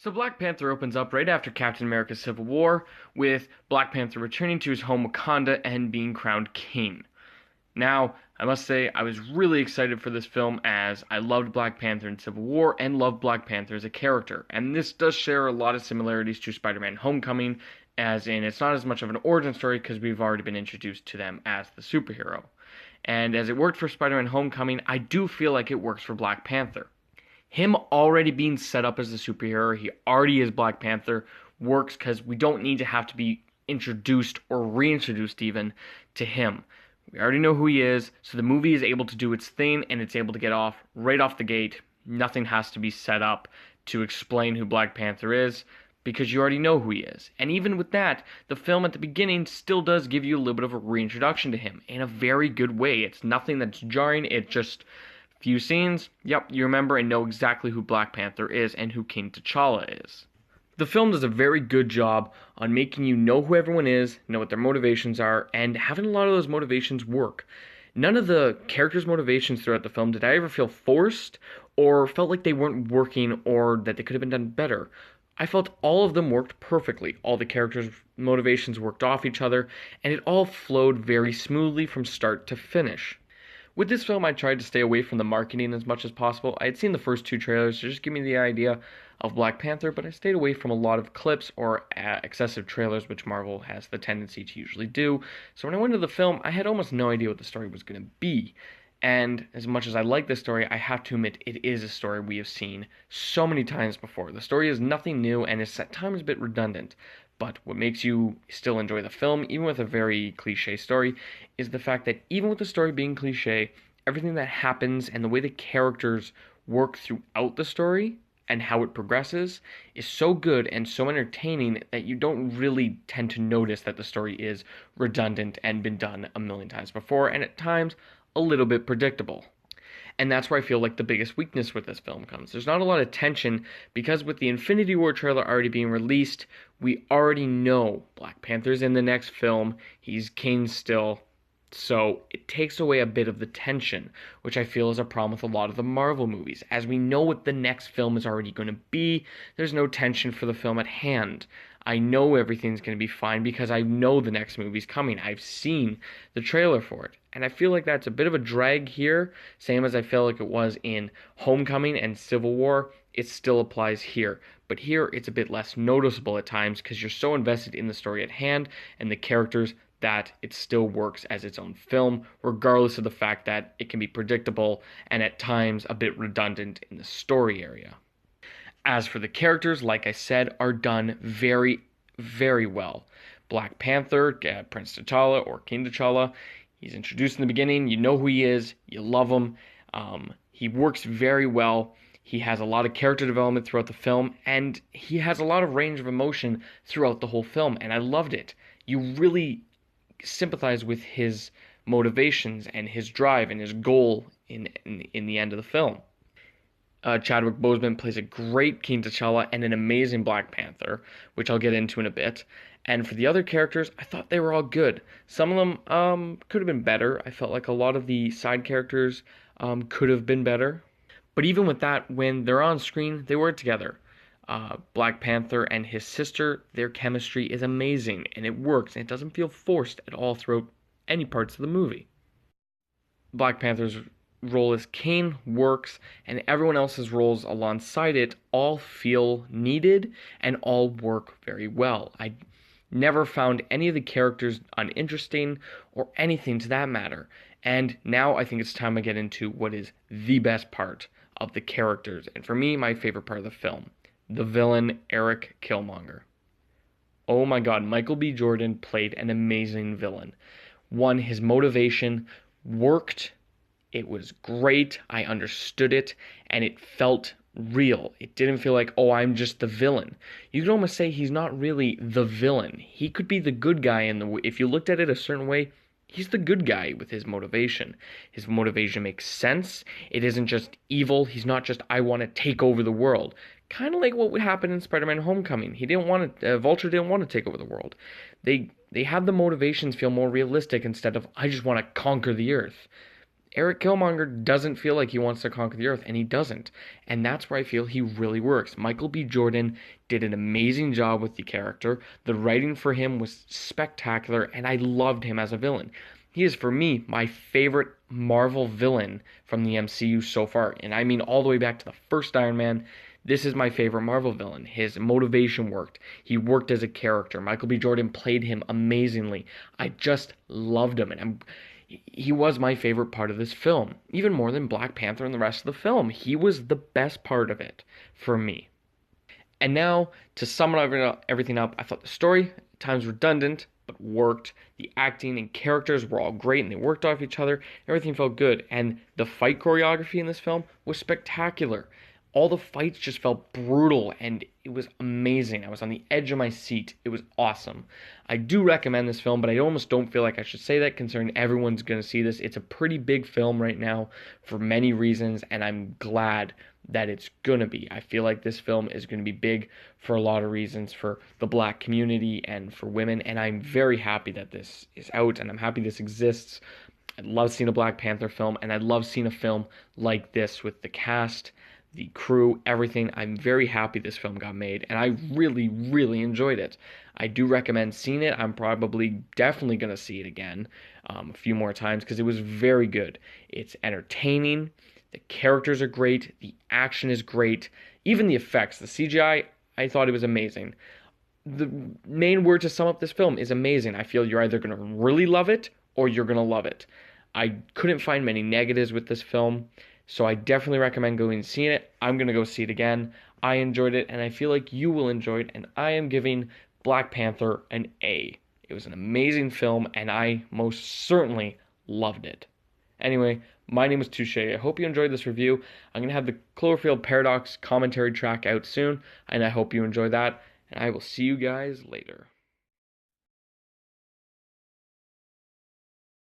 So Black Panther opens up right after Captain America's Civil War, with Black Panther returning to his home Wakanda and being crowned king. Now, I must say, I was really excited for this film as I loved Black Panther in Civil War and loved Black Panther as a character. And this does share a lot of similarities to Spider-Man Homecoming, as in it's not as much of an origin story because we've already been introduced to them as the superhero. And as it worked for Spider-Man Homecoming, I do feel like it works for Black Panther. Him already being set up as a superhero, he already is Black Panther, works because we don't need to have to be introduced or reintroduced even to him. We already know who he is, so the movie is able to do its thing and it's able to get off right off the gate. Nothing has to be set up to explain who Black Panther is because you already know who he is. And even with that, the film at the beginning still does give you a little bit of a reintroduction to him in a very good way. It's nothing that's jarring, it just few scenes, yep, you remember and know exactly who Black Panther is and who King T'Challa is. The film does a very good job on making you know who everyone is, know what their motivations are, and having a lot of those motivations work. None of the characters' motivations throughout the film did I ever feel forced or felt like they weren't working or that they could have been done better. I felt all of them worked perfectly. All the characters' motivations worked off each other, and it all flowed very smoothly from start to finish. With this film, I tried to stay away from the marketing as much as possible. I had seen the first two trailers to just give me the idea of Black Panther, but I stayed away from a lot of clips or excessive trailers, which Marvel has the tendency to usually do. So when I went to the film, I had almost no idea what the story was going to be. And as much as I like this story, I have to admit it is a story we have seen so many times before. The story is nothing new and is at times a bit redundant. But what makes you still enjoy the film, even with a very cliche story, is the fact that even with the story being cliche, everything that happens and the way the characters work throughout the story and how it progresses is so good and so entertaining that you don't really tend to notice that the story is redundant and been done a million times before, and at times a little bit predictable. And that's where I feel like the biggest weakness with this film comes. There's not a lot of tension because with the Infinity War trailer already being released, we already know Black Panther's in the next film. He's king still. So it takes away a bit of the tension, which I feel is a problem with a lot of the Marvel movies. As we know what the next film is already going to be, there's no tension for the film at hand. I know everything's going to be fine because I know the next movie's coming. I've seen the trailer for it. And I feel like that's a bit of a drag here, same as I feel like it was in Homecoming and Civil War. It still applies here. But here it's a bit less noticeable at times because you're so invested in the story at hand and the characters that it still works as its own film, regardless of the fact that it can be predictable and at times a bit redundant in the story area. As for the characters, like I said, are done very, very well. Black Panther, Prince T'Challa or King T'Challa, he's introduced in the beginning, you know who he is, you love him, he works very well. He has a lot of character development throughout the film, and he has a lot of range of emotion throughout the whole film, and I loved it. You really sympathize with his motivations and his drive and his goal in the end of the film. Chadwick Boseman plays a great King T'Challa and an amazing Black Panther, which I'll get into in a bit. And for the other characters, I thought they were all good. Some of them could have been better. I felt like a lot of the side characters could have been better. But even with that, when they're on screen, they work together. Black Panther and his sister, their chemistry is amazing, and it works, and it doesn't feel forced at all throughout any parts of the movie. Black Panther's role as King works, and everyone else's roles alongside it all feel needed and all work very well. I never found any of the characters uninteresting or anything to that matter. And now I think it's time I get into what is the best part of the characters, and for me, my favorite part of the film. The villain, Eric Killmonger. Oh my god, Michael B. Jordan played an amazing villain. One, his motivation worked. It was great. I understood it, and it felt real. It didn't feel like, oh, I'm just the villain. You could almost say he's not really the villain. He could be the good guy if you looked at it a certain way, he's the good guy with his motivation. His motivation makes sense. It isn't just evil. He's not just, I want to take over the world. Kind of like what would happen in Spider-Man Homecoming. Vulture didn't want to take over the world. They had the motivations feel more realistic instead of, I just want to conquer the earth. Eric Killmonger doesn't feel like he wants to conquer the earth, and he doesn't. And that's where I feel he really works. Michael B. Jordan did an amazing job with the character. The writing for him was spectacular, and I loved him as a villain. He is, for me, my favorite Marvel villain from the MCU so far. And I mean all the way back to the first Iron Man. This is my favorite Marvel villain. His motivation worked. He worked as a character. Michael B. Jordan played him amazingly. I just loved him, and he was my favorite part of this film, even more than Black Panther and the rest of the film. He was the best part of it for me. And now, to sum everything up, I thought the story, at times redundant, but worked. The acting and characters were all great and they worked off each other. Everything felt good. And the fight choreography in this film was spectacular. All the fights just felt brutal and it was amazing. I was on the edge of my seat. It was awesome. I do recommend this film, but I almost don't feel like I should say that considering everyone's going to see this. It's a pretty big film right now for many reasons, and I'm glad that it's going to be. I feel like this film is going to be big for a lot of reasons for the black community and for women, and I'm very happy that this is out and I'm happy this exists. I love seeing a Black Panther film, and I love seeing a film like this with the cast, the crew, everything. I'm very happy this film got made, and I really, really enjoyed it. I do recommend seeing it. I'm probably definitely going to see it again a few more times because it was very good. It's entertaining. The characters are great. The action is great. Even the effects, the CGI, I thought it was amazing. The main word to sum up this film is amazing. I feel you're either going to really love it or you're going to love it. I couldn't find many negatives with this film. So I definitely recommend going and seeing it. I'm going to go see it again. I enjoyed it, and I feel like you will enjoy it, and I am giving Black Panther an A. It was an amazing film, and I most certainly loved it. Anyway, my name is Touche. I hope you enjoyed this review. I'm going to have the Cloverfield Paradox commentary track out soon, and I hope you enjoy that, and I will see you guys later.